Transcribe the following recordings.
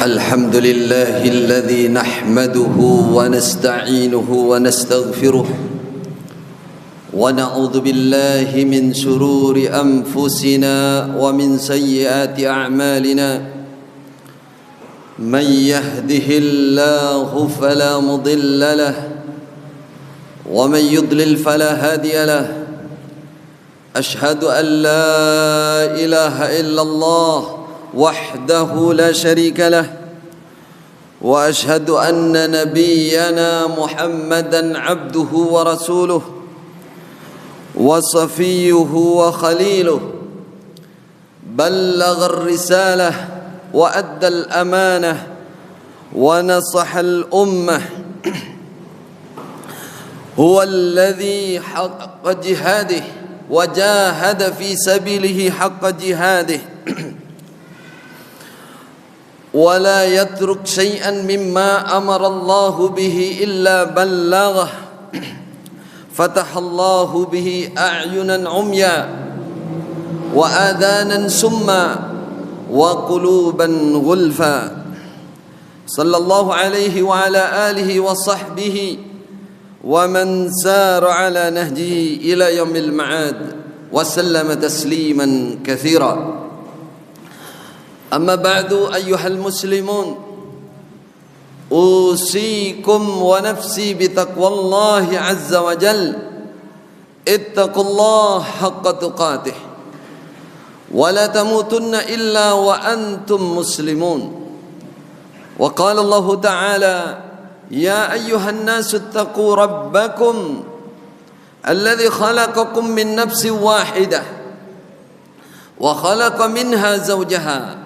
الحمد لله الذي نحمده ونستعينه ونستغفره ونعوذ بالله من شرور أنفسنا ومن سيئات أعمالنا من يهده الله فلا مضل له ومن يضلل فلا هادي له أشهد أن لا إله إلا الله وحده لا شريك له وأشهد أن نبينا محمدا عبده ورسوله وصفيه وخليله بلغ الرسالة وأدى الأمانة ونصح الأمة هو الذي حق جهاده وجاهد في سبيله حق جهاده ولا يترك شيئا مما أمر الله به إلا بلغه فتح الله به أعينا عميا وآذانا سما وقلوبا غلفا صلى الله عليه وعلى آله وصحبه ومن سار على نهجه إلى يوم المعاد وسلم تسليما كثيرا أما بعد أيها المسلمون أوصيكم ونفسي بتقوى الله عز وجل اتقوا الله حق تقاته ولا تموتن إلا وأنتم مسلمون وقال الله تعالى يا أيها الناس اتقوا ربكم الذي خلقكم من نفس واحدة وخلق منها زوجها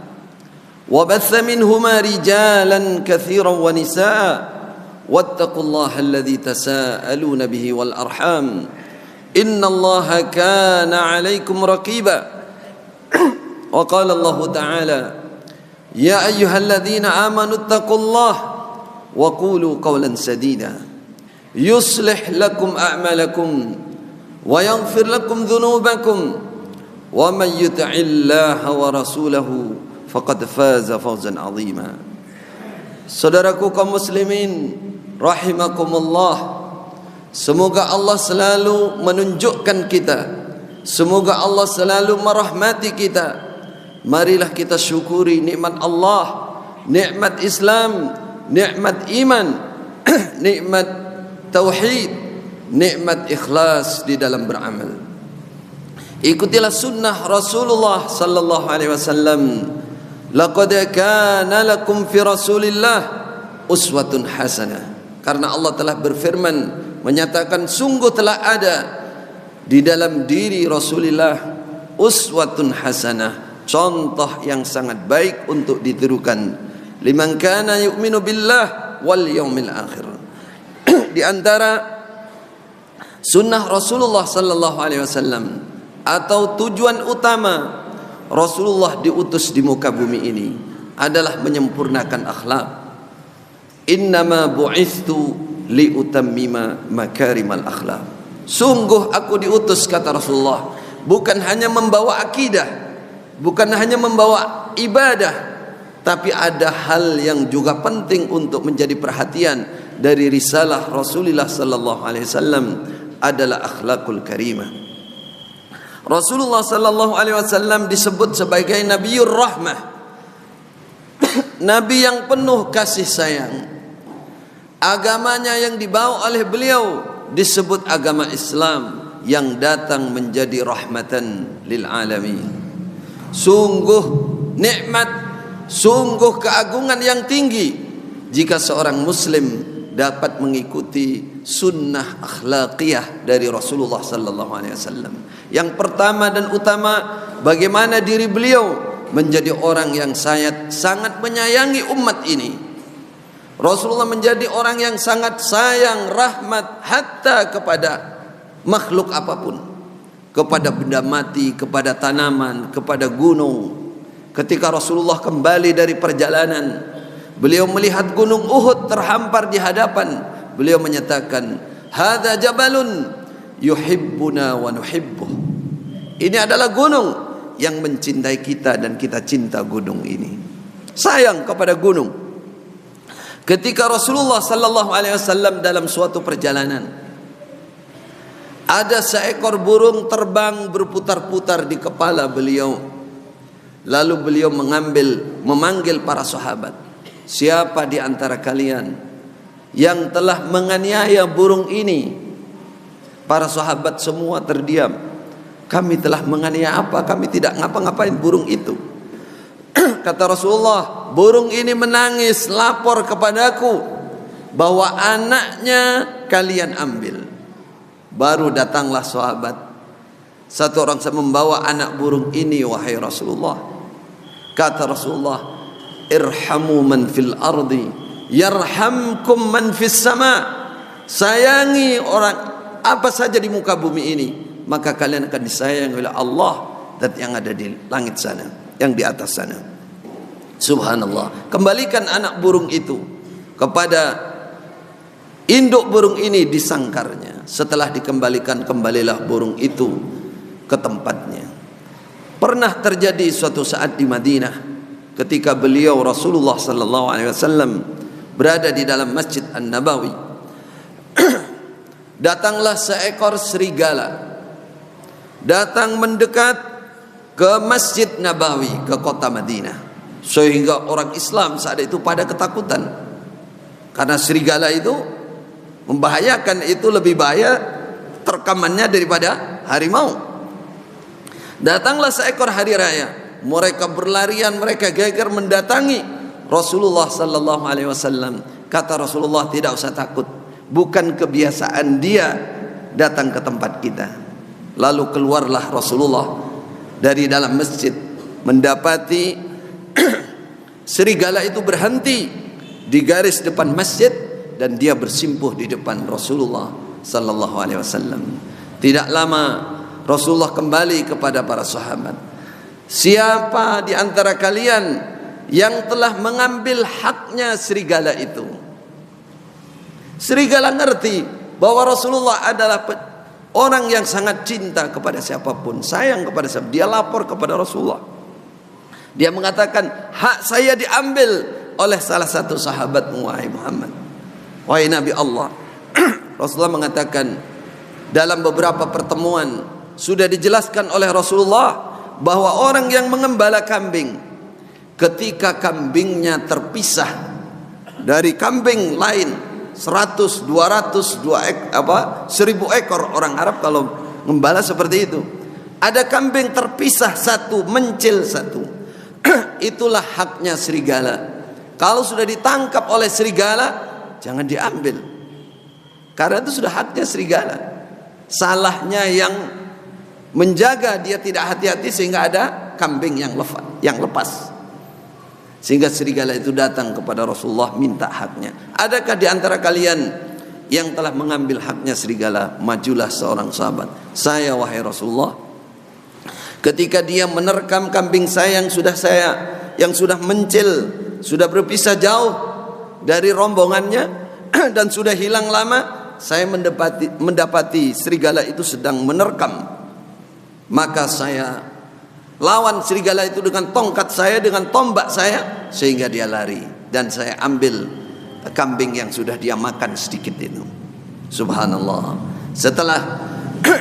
وبث منهما رجالا كثيرا ونساء واتقوا الله الذي تساءلون به والأرحام إن الله كان عليكم رقيبا وقال الله تعالى يا أيها الذين آمنوا اتقوا الله وقولوا قولا سديدا يصلح لكم أعمالكم ويغفر لكم ذنوبكم ومن يطع الله ورسوله faqad faza fawzan azima. Saudaraku kaum muslimin rahimakumullah, semoga Allah selalu menunjukkan kita, semoga Allah selalu merahmati kita. Marilah kita syukuri nikmat Allah, nikmat Islam, nikmat iman, nikmat tauhid, nikmat ikhlas di dalam beramal. Ikutilah sunnah Rasulullah sallallahu alaihi wasallam. Laqad kana lakum fi Rasulillah uswatun hasanah. Karena Allah telah berfirman menyatakan sungguh telah ada di dalam diri Rasulullah uswatun hasanah, contoh yang sangat baik untuk ditirukan. Liman kana yu'minu billah wal yaumil akhir. Di antara sunnah Rasulullah sallallahu alaihi wasallam atau tujuan utama Rasulullah diutus di muka bumi ini adalah menyempurnakan akhlak. Innama bu'ithtu liutammima makarimal akhlak. Sungguh aku diutus, kata Rasulullah, bukan hanya membawa akidah, bukan hanya membawa ibadah, tapi ada hal yang juga penting untuk menjadi perhatian dari risalah Rasulullah sallallahu alaihi wasallam adalah akhlakul karimah. Rasulullah sallallahu alaihi wasallam disebut sebagai Nabiur Rahmah, Nabi yang penuh kasih sayang. Agamanya yang dibawa oleh beliau disebut agama Islam yang datang menjadi rahmatan lil alamin. Sungguh nikmat, sungguh keagungan yang tinggi jika seorang muslim dapat mengikuti sunnah akhlaqiyah dari Rasulullah sallallahu alaihi wasallam. Yang pertama dan utama, bagaimana diri beliau menjadi orang yang sangat menyayangi umat ini. Rasulullah menjadi orang yang sangat sayang, rahmat hatta kepada makhluk apapun, kepada benda mati, kepada tanaman, kepada gunung. Ketika Rasulullah kembali dari perjalanan, beliau melihat gunung Uhud terhampar di hadapan. Beliau menyatakan, "Hadza jabalun yuhibbuna wa nuhibbuh." Ini adalah gunung yang mencintai kita dan kita cinta gunung ini. sayang kepada gunung. Ketika Rasulullah sallallahu alaihi wasallam dalam suatu perjalanan, ada seekor burung terbang berputar-putar di kepala beliau. Lalu beliau memanggil para sahabat, siapa di antara kalian yang telah menganiaya burung ini? Para sahabat semua terdiam. Kami telah menganiaya apa? Kami tidak ngapa-ngapain burung itu. Kata Rasulullah, burung ini menangis lapor kepadaku bahwa anaknya kalian ambil. Baru datanglah sahabat, satu orang membawa anak burung ini, wahai Rasulullah. Kata Rasulullah, irhamu man fil ardi yarhamkum man fis sama. Sayangi orang apa saja di muka bumi ini, maka kalian akan disayangi oleh Allah dan yang ada di langit sana, yang di atas sana. Subhanallah. Kembalikan anak burung itu kepada induk burung ini, disangkarnya. Setelah dikembalikan, kembalilah burung itu ke tempatnya. Pernah terjadi suatu saat di Madinah, ketika beliau Rasulullah sallallahu alaihi wasallam berada di dalam Masjid An-Nabawi. Datanglah seekor serigala, datang mendekat ke Masjid Nabawi, ke kota Madinah. Sehingga orang Islam saat itu pada ketakutan, karena serigala itu membahayakan, itu lebih bahaya terkamannya daripada harimau. Datanglah seekor hari raya, mereka berlarian, mereka geger mendatangi Rasulullah sallallahu alaihi wasallam. Kata Rasulullah, tidak usah takut, bukan kebiasaan dia datang ke tempat kita. Lalu keluarlah Rasulullah dari dalam masjid, mendapati serigala itu berhenti di garis depan masjid dan dia bersimpuh di depan Rasulullah sallallahu alaihi wasallam. Tidak lama Rasulullah kembali kepada para sahabat, siapa di antara kalian yang telah mengambil haknya serigala itu? Serigala ngerti bahwa Rasulullah adalah orang yang sangat cinta kepada siapapun, sayang kepada siapa. Dia lapor kepada Rasulullah. Dia mengatakan, hak saya diambil oleh salah satu sahabat, wahai Muhammad, wahai Nabi Allah. Rasulullah mengatakan, dalam beberapa pertemuan sudah dijelaskan oleh Rasulullah bahwa orang yang mengembala kambing, ketika kambingnya terpisah dari kambing lain 100, 200, 1000 ekor, orang Arab kalau mengembala seperti itu. Ada kambing terpisah satu, mencil satu. Itulah haknya serigala. Kalau sudah ditangkap oleh serigala, jangan diambil, karena itu sudah haknya serigala. Salahnya yang menjaga dia tidak hati-hati sehingga ada kambing yang lepas. Sehingga serigala itu datang kepada Rasulullah minta haknya. Adakah di antara kalian yang telah mengambil haknya serigala? Majulah seorang sahabat, saya wahai Rasulullah. Ketika dia menerkam kambing saya yang sudah mencil, sudah berpisah jauh dari rombongannya dan sudah hilang lama, saya mendapati serigala itu sedang menerkam. Maka saya lawan serigala itu dengan tongkat saya, dengan tombak saya, sehingga dia lari, dan saya ambil kambing yang sudah dia makan sedikit itu. Subhanallah. Setelah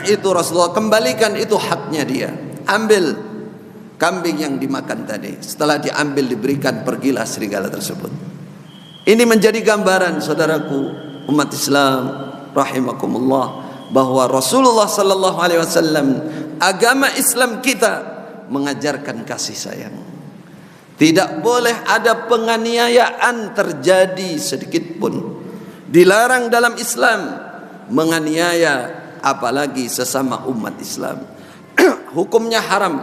itu Rasulullah kembalikan itu haknya dia. Ambil kambing yang dimakan tadi. Setelah diambil, diberikan, pergilah serigala tersebut. Ini menjadi gambaran, saudaraku umat Islam rahimakumullah, bahwa Rasulullah sallallahu alaihi wasallam, agama Islam kita mengajarkan kasih sayang. Tidak boleh ada penganiayaan terjadi sedikit pun. Dilarang dalam Islam menganiaya, apalagi sesama umat Islam. Hukumnya haram.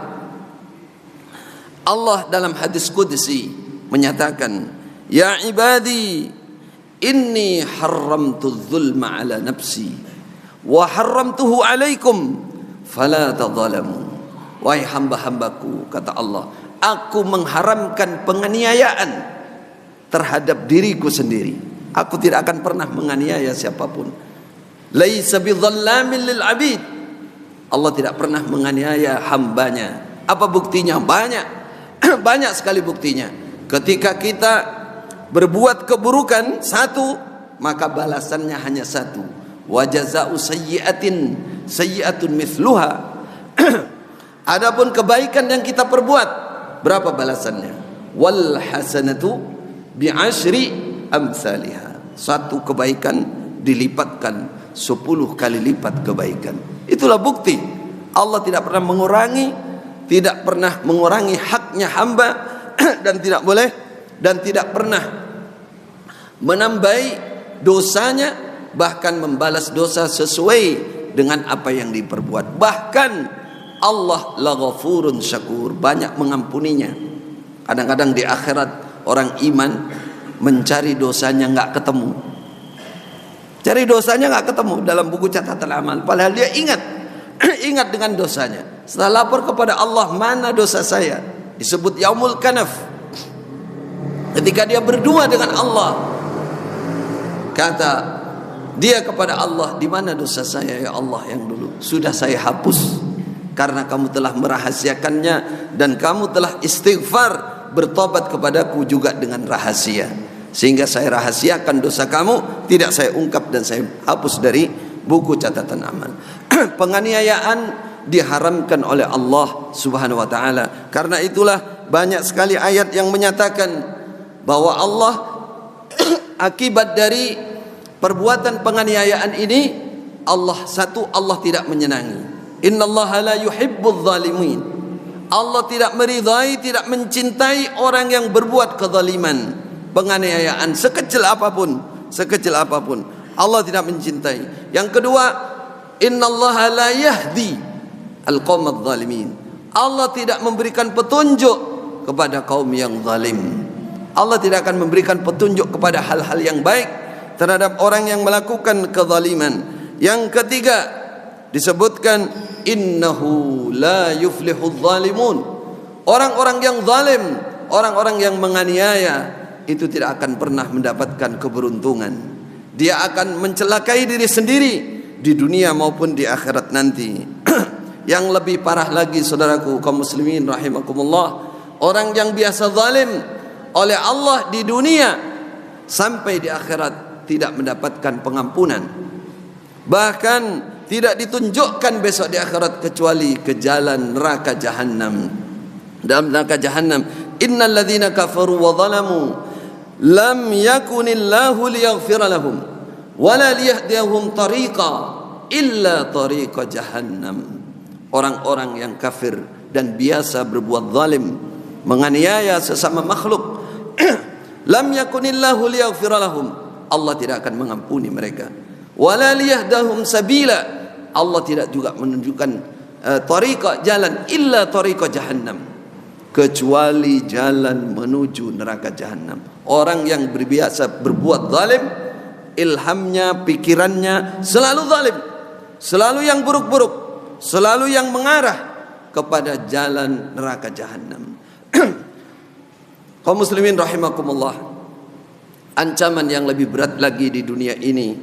Allah dalam hadis qudsi menyatakan, ya ibadi inni haramtu dzulma ala nafsi wa haramtuhu alaikum fala tadzalamu. Wahai hamba-hambaku, kata Allah, aku mengharamkan penganiayaan terhadap diriku sendiri. Aku tidak akan pernah menganiaya siapapun. Laisa bidzallamin lil abid. Allah tidak pernah menganiaya hambanya. Apa buktinya? Banyak. Banyak sekali buktinya. Ketika kita berbuat keburukan satu, maka balasannya hanya satu. Wa jazaa'u sayyi'atin sayyi'atun mithluha. Adapun kebaikan yang kita perbuat, berapa balasannya? Wal hasanatu bi'ashri amsalihha. Satu kebaikan dilipatkan 10 kali lipat kebaikan. Itulah bukti Allah tidak pernah mengurangi haknya hamba dan tidak pernah menambahi dosanya, bahkan membalas dosa sesuai dengan apa yang diperbuat. Bahkan Allah laghafurun syakur, banyak mengampuninya. Kadang-kadang di akhirat orang iman mencari dosanya nggak ketemu. Cari dosanya nggak ketemu dalam buku catatan amal. Padahal dia ingat dengan dosanya. Setelah lapor kepada Allah, mana dosa saya? Disebut yaumul kanaf. Ketika dia berdua dengan Allah, kata dia kepada Allah, di mana dosa saya ya Allah yang dulu? Sudah saya hapus karena kamu telah merahasiakannya dan kamu telah istighfar bertobat kepadaku juga dengan rahasia, sehingga saya rahasiakan dosa kamu, tidak saya ungkap dan saya hapus dari buku catatan amal. Penganiayaan diharamkan oleh Allah Subhanahu wa taala. Karena itulah banyak sekali ayat yang menyatakan bahwa Allah akibat dari perbuatan penganiayaan ini, Allah tidak menyenangi. Innallaha la yuhibbudz zalimin. Allah tidak meridai, tidak mencintai orang yang berbuat kezaliman, penganiayaan sekecil apapun. Allah tidak mencintai. Yang kedua, innallaha la yahdi al-qaumadz zalimin. Allah tidak memberikan petunjuk kepada kaum yang zalim. Allah tidak akan memberikan petunjuk kepada hal-hal yang baik terhadap orang yang melakukan kezaliman. Yang ketiga disebutkan innahu la yuflihudz zalimun. Orang-orang yang zalim, orang-orang yang menganiaya itu tidak akan pernah mendapatkan keberuntungan. Dia akan mencelakai diri sendiri di dunia maupun di akhirat nanti. Yang lebih parah lagi, saudaraku kaum muslimin rahimakumullah, orang yang biasa zalim oleh Allah di dunia sampai di akhirat tidak mendapatkan pengampunan, bahkan tidak ditunjukkan besok di akhirat kecuali ke jalan neraka jahanam. Dalam neraka jahanam, innal ladzina kafaru wa zalamu lam yakunillahu liyaghfira lahum wala liyahdiyahum tariqa illa tariqa jahannam. Orang-orang yang kafir dan biasa berbuat zalim, menganiaya sesama makhluk, lam yakunillahu liyaghfira lahum, Allah tidak akan mengampuni mereka. Wala liyahdahum sabila, Allah tidak juga menunjukkan tariqa, jalan, illa tariqa jahannam, kecuali jalan menuju neraka jahannam. Orang yang berbiasa berbuat zalim, ilhamnya, pikirannya selalu zalim, selalu yang buruk-buruk, selalu yang mengarah kepada jalan neraka jahannam. Kaum muslimin rahimakumullah, ancaman yang lebih berat lagi di dunia ini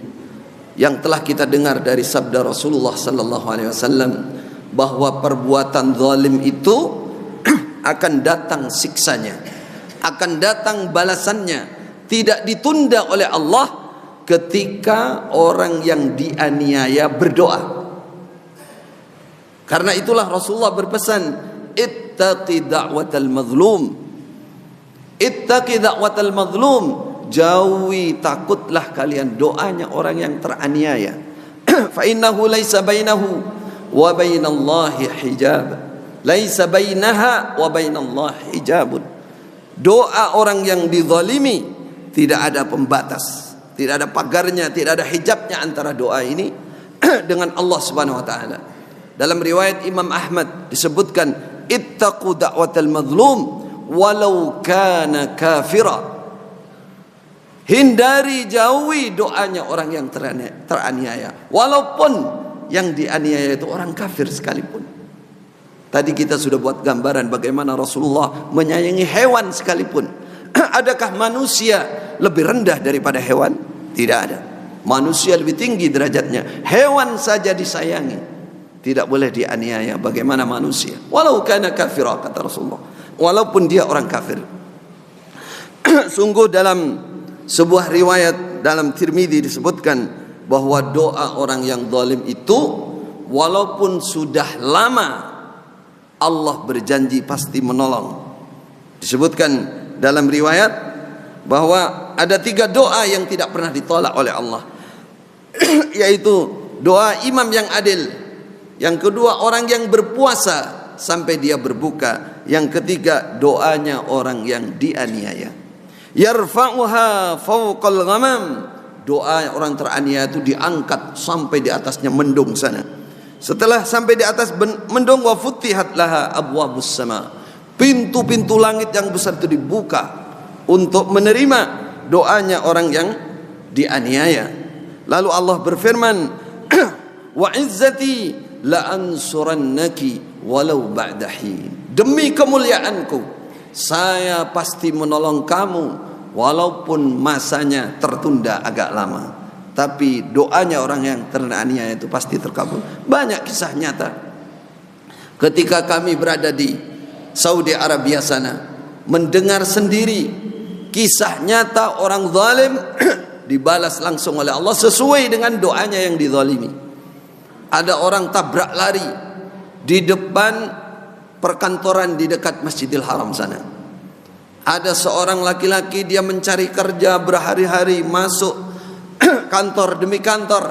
yang telah kita dengar dari sabda Rasulullah sallallahu alaihi wasallam, bahwa perbuatan zalim itu akan datang siksanya, akan datang balasannya, tidak ditunda oleh Allah ketika orang yang dianiaya berdoa. Karena itulah Rasulullah berpesan, ittaqi da'watal mazlum, ittaqi da'watal mazlum, jauhi, takutlah kalian doanya orang yang teraniaya. Fa innahu laisa bainahu wa bainallahi hijab, laisa bainaha wa bainallahi hijabun. Doa orang yang dizalimi tidak ada pembatas, tidak ada pagarnya, tidak ada hijabnya antara doa ini dengan Allah Subhanahu wa taala. Dalam riwayat Imam Ahmad disebutkan, ittaqu da'watal mazlum walau kana kafira. Hindari, jauhi doanya orang yang teraniaya, walaupun yang dianiaya itu orang kafir sekalipun. Tadi kita sudah buat gambaran bagaimana Rasulullah menyayangi hewan sekalipun. Adakah manusia lebih rendah daripada hewan? Tidak ada. Manusia lebih tinggi derajatnya, hewan saja disayangi, tidak boleh dianiaya. Bagaimana manusia? Walau kana kafira, kata Rasulullah, walaupun dia orang kafir. Sungguh dalam sebuah riwayat dalam Tirmidzi disebutkan bahwa doa orang yang zalim itu walaupun sudah lama Allah berjanji pasti menolong. Disebutkan dalam riwayat bahwa ada 3 doa yang tidak pernah ditolak oleh Allah. Yaitu doa imam yang adil, yang kedua orang yang berpuasa sampai dia berbuka, yang ketiga doanya orang yang dianiaya. Yarfa'uha fawqal ghamam, doa orang teraniaya itu diangkat sampai di atasnya mendung sana. Setelah sampai di atas mendung, wa futihat laha abwabus sama, pintu-pintu langit yang besar itu dibuka untuk menerima doanya orang yang dianiaya. Lalu Allah berfirman, wa izzati la ansurannaki walau ba'da hin, demi kemuliaanku saya pasti menolong kamu walaupun masanya tertunda agak lama. Tapi doanya orang yang teraniaya itu pasti terkabul. Banyak kisah nyata. Ketika kami berada di Saudi Arabia sana, mendengar sendiri kisah nyata orang zalim dibalas langsung oleh Allah sesuai dengan doanya yang dizalimi. Ada orang tabrak lari di depan perkantoran di dekat Masjidil Haram sana. Ada seorang laki-laki, dia mencari kerja berhari-hari, masuk kantor demi kantor.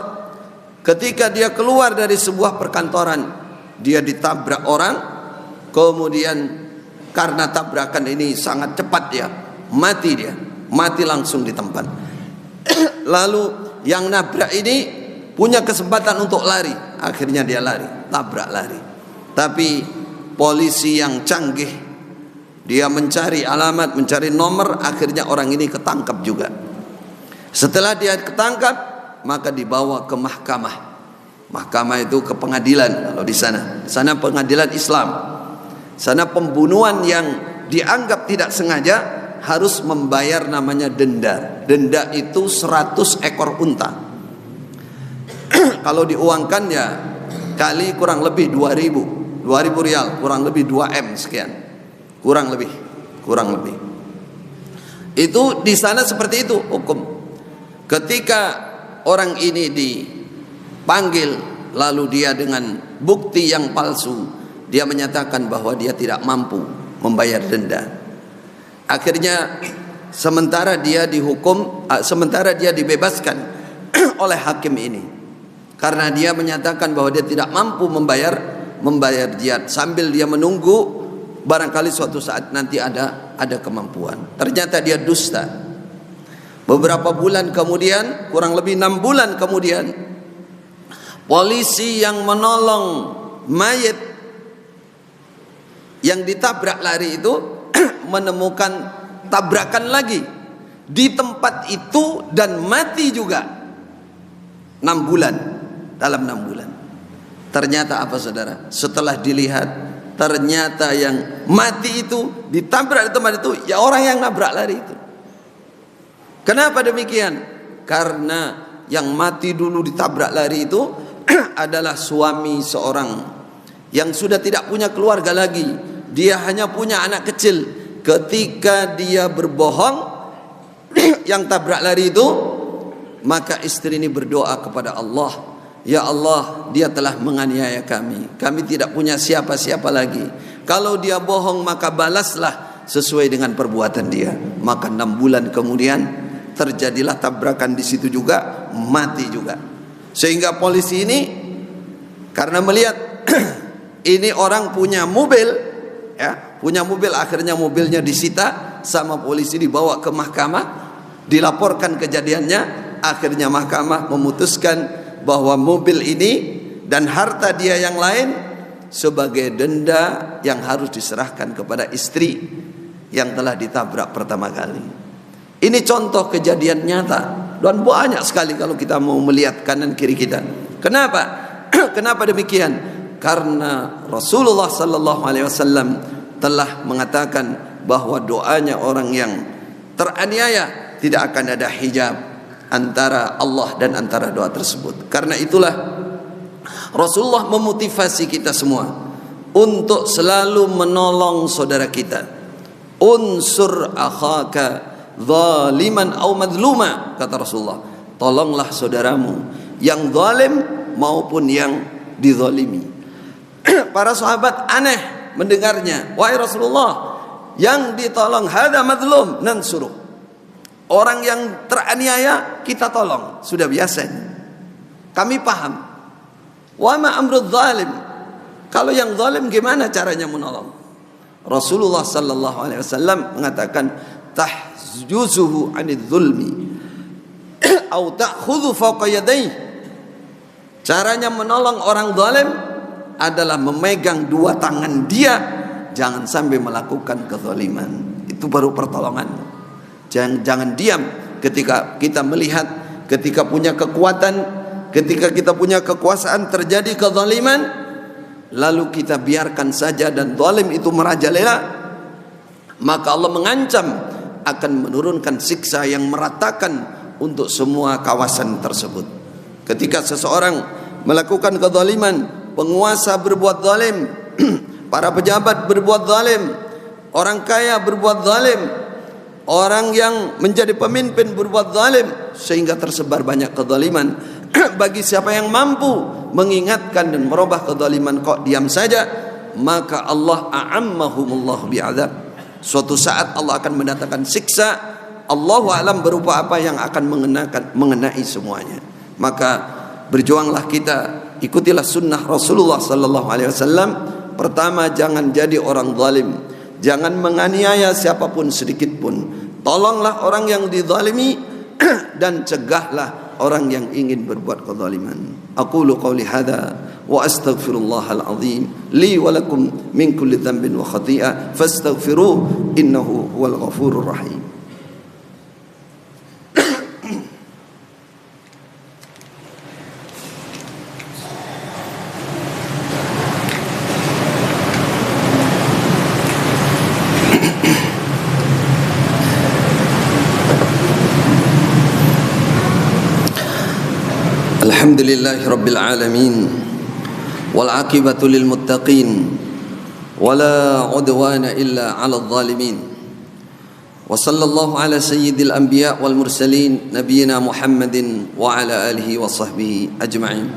Ketika dia keluar dari sebuah perkantoran, dia ditabrak orang. Kemudian karena tabrakan ini sangat cepat, dia mati langsung di tempat. Lalu yang nabrak ini punya kesempatan untuk lari, akhirnya dia lari, tabrak lari. Tapi polisi yang canggih, dia mencari alamat, mencari nomor, akhirnya orang ini ketangkap juga. Setelah dia ketangkap, maka dibawa ke mahkamah. Mahkamah itu ke pengadilan. Kalau di sana pengadilan Islam. Sana pembunuhan yang dianggap tidak sengaja harus membayar namanya denda. Denda itu 100 ekor unta. Kalau diuangkan ya kali kurang lebih 2000 rial, kurang lebih 2M sekian. Kurang lebih. Itu di sana seperti itu hukum. Ketika orang ini dipanggil, lalu dia dengan bukti yang palsu, dia menyatakan bahwa dia tidak mampu membayar denda. Akhirnya sementara dia dibebaskan oleh hakim ini, karena dia menyatakan bahwa dia tidak mampu membayar diat, sambil dia menunggu barangkali suatu saat nanti ada kemampuan. Ternyata dia dusta. Beberapa bulan kemudian, kurang lebih 6 bulan kemudian, polisi yang menolong mayat yang ditabrak lari itu menemukan tabrakan lagi di tempat itu dan mati juga. 6 bulan, dalam 6 bulan. Ternyata apa saudara? Setelah dilihat, ternyata yang mati itu ditabrak di tempat itu ya orang yang nabrak lari itu. Kenapa demikian? Karena yang mati dulu ditabrak lari itu adalah suami seorang yang sudah tidak punya keluarga lagi. Dia hanya punya anak kecil. Ketika dia berbohong yang tabrak lari itu, maka istri ini berdoa kepada Allah, ya Allah, dia telah menganiaya kami. Kami tidak punya siapa-siapa lagi. Kalau dia bohong maka balaslah sesuai dengan perbuatan dia. Maka 6 bulan kemudian terjadilah tabrakan di situ juga, mati juga. Sehingga polisi ini karena melihat ini orang punya mobil, ya, punya mobil, akhirnya mobilnya disita sama polisi, dibawa ke mahkamah, dilaporkan kejadiannya. Akhirnya mahkamah memutuskan bahwa mobil ini dan harta dia yang lain sebagai denda yang harus diserahkan kepada istri yang telah ditabrak pertama kali. Ini contoh kejadian nyata dan banyak sekali kalau kita mau melihat kanan kiri kita. Kenapa? Kenapa demikian? Karena Rasulullah sallallahu alaihi wasallam telah mengatakan bahwa doanya orang yang teraniaya tidak akan ada hijab antara Allah dan antara doa tersebut. Karena itulah Rasulullah memotivasi kita semua untuk selalu menolong saudara kita. Unsur akhaka zaliman aw madluma, kata Rasulullah. Tolonglah saudaramu yang zalim maupun yang dizalimi. Para sahabat aneh mendengarnya. Wahai Rasulullah, yang ditolong hada madlum nansuruh. Orang yang teraniaya kita tolong, sudah biasanya. Kami paham. Wa ma amrul zalim. Kalau yang zalim gimana caranya menolong? Rasulullah sallallahu alaihi wasallam mengatakan tahjuzuhu 'anil zulmi au ta'khudhu fawqa yadayhi. Caranya menolong orang zalim adalah memegang dua tangan dia, jangan sampai melakukan kezaliman. Itu baru pertolongan. Jangan diam ketika kita melihat, ketika punya kekuatan, ketika kita punya kekuasaan terjadi kezaliman, lalu kita biarkan saja dan zalim itu merajalela, maka Allah mengancam akan menurunkan siksa yang meratakan untuk semua kawasan tersebut. Ketika seseorang melakukan kezaliman, penguasa berbuat zalim, para pejabat berbuat zalim, orang kaya berbuat zalim, orang yang menjadi pemimpin berbuat zalim, sehingga tersebar banyak kezaliman. Bagi siapa yang mampu mengingatkan dan merubah kezaliman kok diam saja, maka Allah a'ammahumullah bi'adzab. Suatu saat Allah akan mendatangkan siksa, Allahu a'lam berupa apa yang akan mengenai semuanya. Maka berjuanglah kita, ikutilah sunnah Rasulullah sallallahu alaihi wasallam. Pertama, jangan jadi orang zalim. Jangan menganiaya siapapun sedikit pun. Tolonglah orang yang dizalimi dan cegahlah orang yang ingin berbuat kezaliman. Aqulu qawli hadza wa astaghfirullahal azim li wa lakum min kulli dhanbin wa khati'ah fastaghfiruhu innahu huwal ghafurur rahim. Alhamdulillahi rabbil alamin wal aqibatu lil muttaqin wala udwana illa 'alal zalimin wa sallallahu ala sayyidil anbiya wal mursalin nabiyyina Muhammadin wa ala alihi wa sahbihi ajma'in.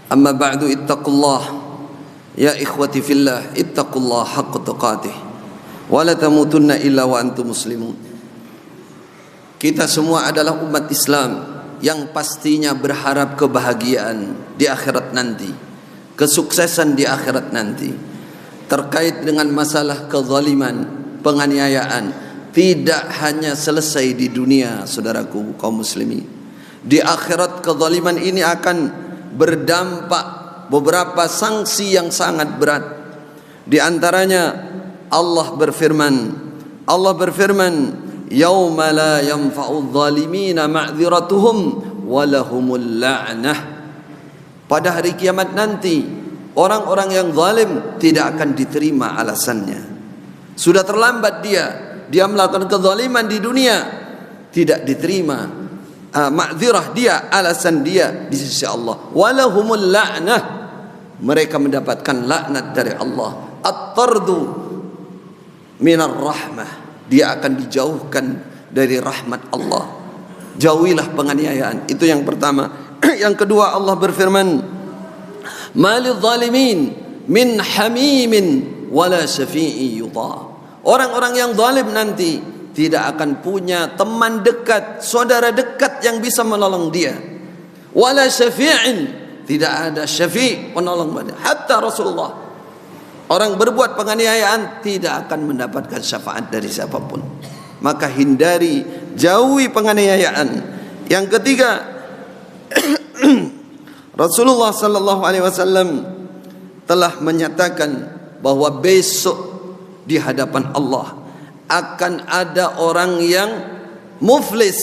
Amma ba'du, ittaqullah ya ikhwati fillah, ittaqullah haqqa tuqatih wa la tamutunna illa wa antum muslimun. Kita semua adalah umat Islam yang pastinya berharap kebahagiaan di akhirat nanti, kesuksesan di akhirat nanti. Terkait dengan masalah kezaliman, penganiayaan, tidak hanya selesai di dunia, saudaraku kaum muslimin. Di akhirat kezaliman ini akan berdampak beberapa sanksi yang sangat berat. Di antaranya Allah berfirman, yauma la yanfa'u adh-dhalimina ma'dziratuhum wa lahumul la'nah. Pada hari kiamat nanti, orang-orang yang zalim tidak akan diterima alasannya. Sudah terlambat dia melakukan kezaliman di dunia, tidak diterima ma'dzirah dia, alasan dia di sisi Allah. Wa lahumul la'nah, mereka mendapatkan laknat dari Allah. At-tardu minar rahmah, dia akan dijauhkan dari rahmat Allah. Jauhilah penganiayaan. Itu yang pertama. Yang kedua, Allah berfirman, malil zalimin min hamimin wala syafi'i yuta. Orang-orang yang zalim nanti tidak akan punya teman dekat, saudara dekat yang bisa menolong dia. Wala syafi'in, tidak ada syafi' penolong pada. Hatta Rasulullah, orang berbuat penganiayaan tidak akan mendapatkan syafaat dari siapapun. Maka hindari, jauhi penganiayaan. Yang ketiga, Rasulullah sallallahu alaihi wasallam telah menyatakan bahwa besok di hadapan Allah akan ada orang yang muflis.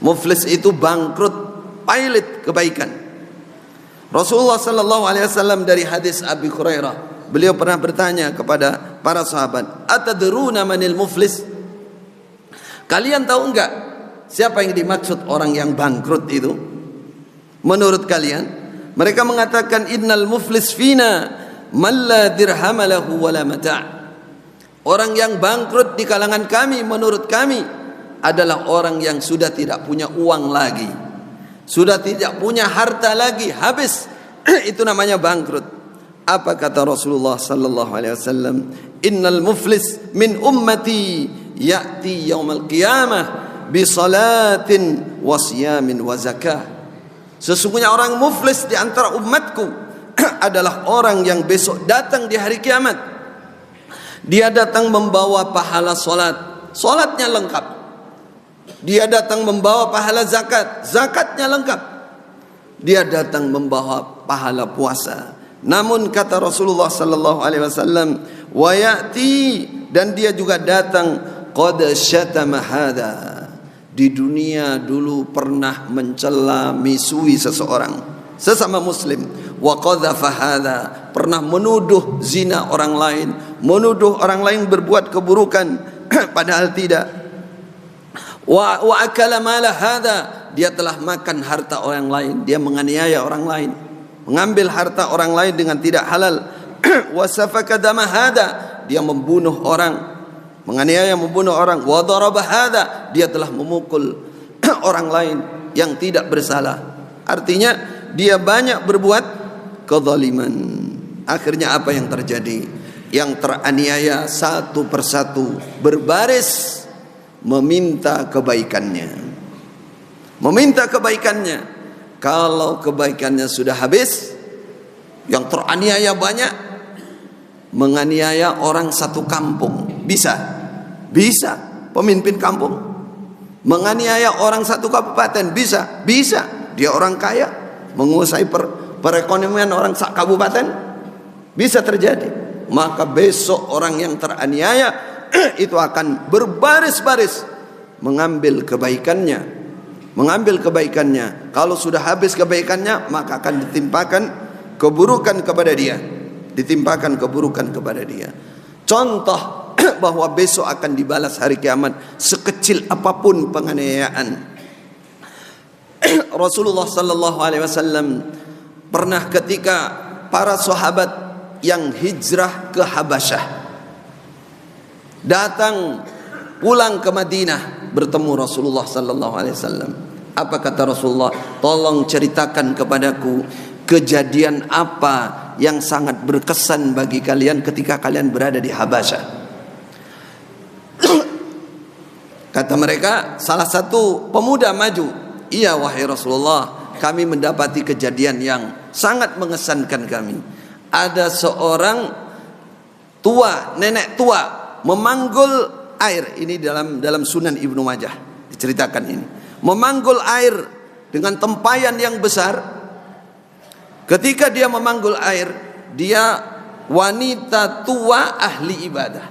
Muflis itu bangkrut, pailit kebaikan. Rasulullah sallallahu alaihi wasallam dari hadis Abi Hurairah, beliau pernah bertanya kepada para sahabat, atadruna manil muflis? Kalian tahu enggak siapa yang dimaksud orang yang bangkrut itu? Menurut kalian? Mereka mengatakan, innal muflis fina man la dirham lahu wala mata'. Orang yang bangkrut di kalangan kami menurut kami adalah orang yang sudah tidak punya uang lagi, sudah tidak punya harta lagi, habis. Itu namanya bangkrut. Apa kata Rasulullah sallallahu alaihi wasallam? Innal muflis min ummati ya'ti yaumal qiyamah bi salatin wa siyamin wa zakah. Sesungguhnya orang muflis di antara umatku adalah orang yang besok datang di hari kiamat. Dia datang membawa pahala solat, solatnya lengkap. Dia datang membawa pahala zakat, zakatnya lengkap. Dia datang membawa pahala puasa. Namun kata Rasulullah sallallahu alaihi wasallam, wa ya'ti, dan dia juga datang qad syatama hada. Di dunia dulu pernah mencela, misui seseorang, sesama muslim. Wa qadhafa hadza, pernah menuduh zina orang lain, menuduh orang lain berbuat keburukan padahal tidak. Wa akala mala hadza, dia telah makan harta orang lain, dia menganiaya orang lain, mengambil harta orang lain dengan tidak halal. Wa safaka dama hadza, dia membunuh orang, menganiaya, membunuh orang. Wa daraba hadza, dia telah memukul orang lain yang tidak bersalah. Artinya dia banyak berbuat kezaliman. Akhirnya apa yang terjadi? Yang teraniaya satu persatu berbaris meminta kebaikannya, meminta kebaikannya. Kalau kebaikannya sudah habis, yang teraniaya banyak, menganiaya orang satu kampung. Bisa pemimpin kampung menganiaya orang satu kabupaten. Bisa dia orang kaya menguasai perekonomian orang sak kabupaten, bisa terjadi. Maka besok orang yang teraniaya itu akan berbaris-baris mengambil kebaikannya, Kalau sudah habis kebaikannya, maka akan ditimpakan keburukan kepada dia. Contoh bahwa besok akan dibalas hari kiamat sekecil apapun penganiayaan. Rasulullah sallallahu alaihi wasallam pernah ketika para sahabat yang hijrah ke Habasyah datang pulang ke Madinah bertemu Rasulullah sallallahu alaihi wasallam. Apa kata Rasulullah? Tolong ceritakan kepadaku kejadian apa yang sangat berkesan bagi kalian ketika kalian berada di Habasyah. Kata mereka, salah satu pemuda maju, iya wahai Rasulullah, kami mendapati kejadian yang sangat mengesankan kami. Ada seorang tua, nenek tua, memanggul air. Ini dalam Sunan Ibnu Majah diceritakan ini. Memanggul air dengan tempayan yang besar. Ketika dia memanggul air, dia wanita tua ahli ibadah,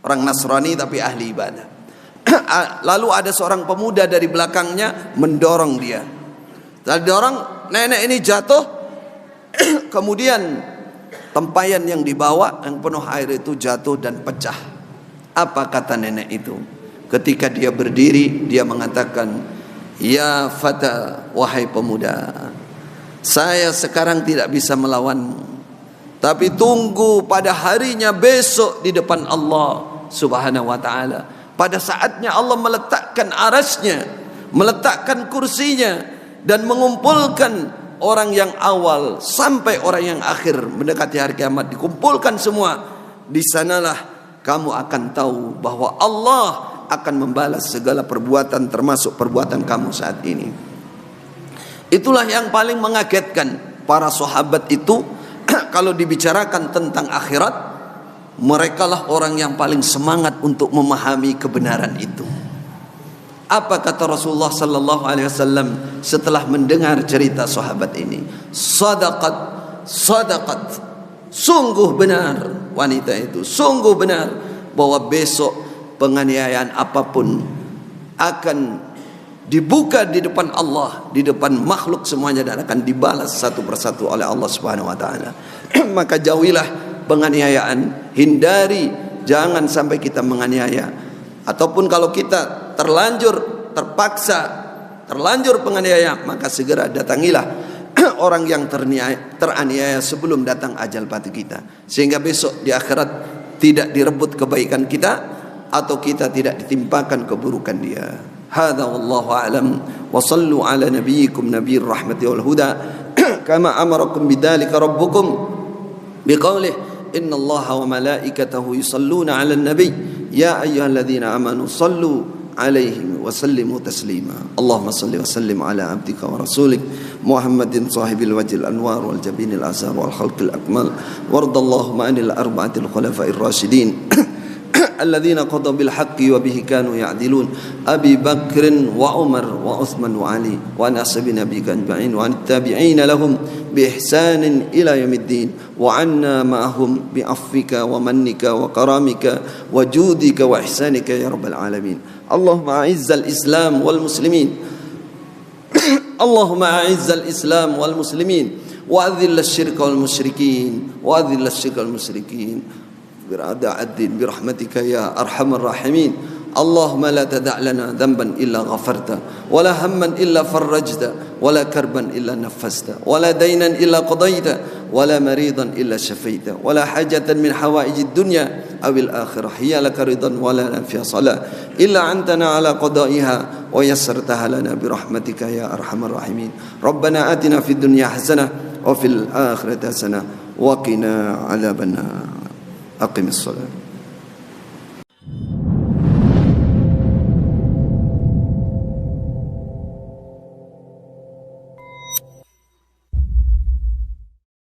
orang Nasrani tapi ahli ibadah. Lalu ada seorang pemuda dari belakangnya mendorong dia. Lalu dorong, nenek ini jatuh. Kemudian tempayan yang dibawa yang penuh air itu jatuh dan pecah. Apa kata nenek itu? Ketika dia berdiri, dia mengatakan, ya fata, wahai pemuda, saya sekarang tidak bisa melawanmu, tapi tunggu pada harinya besok di depan Allah subhanahu wa ta'ala. Pada saatnya Allah meletakkan arasnya, meletakkan kursinya, dan mengumpulkan orang yang awal sampai orang yang akhir mendekati hari kiamat, dikumpulkan semua. Di sanalah kamu akan tahu bahwa Allah akan membalas segala perbuatan termasuk perbuatan kamu saat ini. Itulah yang paling mengagetkan. Para sahabat itu kalau dibicarakan tentang akhirat, merekalah orang yang paling semangat untuk memahami kebenaran itu. Apa kata Rasulullah sallallahu alaihi wasallam setelah mendengar cerita sahabat ini? Sadaqat, sungguh benar wanita itu, sungguh benar bahwa besok penganiayaan apapun akan dibuka di depan Allah, di depan makhluk semuanya, dan akan dibalas satu persatu oleh Allah Subhanahu wa taala. Maka jauhilah penganiayaan, hindari, jangan sampai kita menganiaya. Ataupun kalau kita terlanjur penganiaya, maka segera datangilah orang yang teraniaya sebelum datang ajal pati kita, sehingga besok di akhirat tidak direbut kebaikan kita atau kita tidak ditimpakan keburukan dia. Hadza wallahu a'lam. Wa sallu ala nabiyyikum nabiyir rahmati wal huda kama amarakum bidzalika rabbukum biqaulih innallaha wa malaikatahu yusalluna 'alan nabiy ya ayyuhalladzina amanu sallu عليه وسلموا تسليما اللهم صل وسلم على عبدك ورسولك محمد صاحب الوجه الأنوار والجبين الأزهار والخلق الأكمل وارض اللهم عن الأربعة الخلفاء الراشدين الذين قضوا بالحق وبه كانوا يعدلون أبي بكر وعمر وعثمان وعلي وعن أصحاب نبيك أجمعين وعن التابعين لهم بإحسان إلى يوم الدين وعنا معهم بعفوك ومنك وكرامك وجودك وإحسانك يا رب العالمين اللهم أعز الإسلام والمسلمين اللهم أعز الإسلام والمسلمين وأذل الشرك والمشركين وأذل الشرك والمشركين برعداء الدين برحمتك يا أرحم الراحمين اللهم لا تدع لنا ذنبا إلا غفرته ولا هما إلا فرجته ولا كربا إلا نفسته ولا دينا إلا قضيته ولا مريضا إلا شفيته ولا حاجة من حوائج الدنيا أو الآخرة هي لك رضا ولا فيها صلاة إلا أنتنا على قضائها ويسرتها لنا برحمتك يا أرحم الراحمين ربنا آتنا في الدنيا حسنة وفي الآخرة حسنة وقنا عذاب النار أقم الصلاة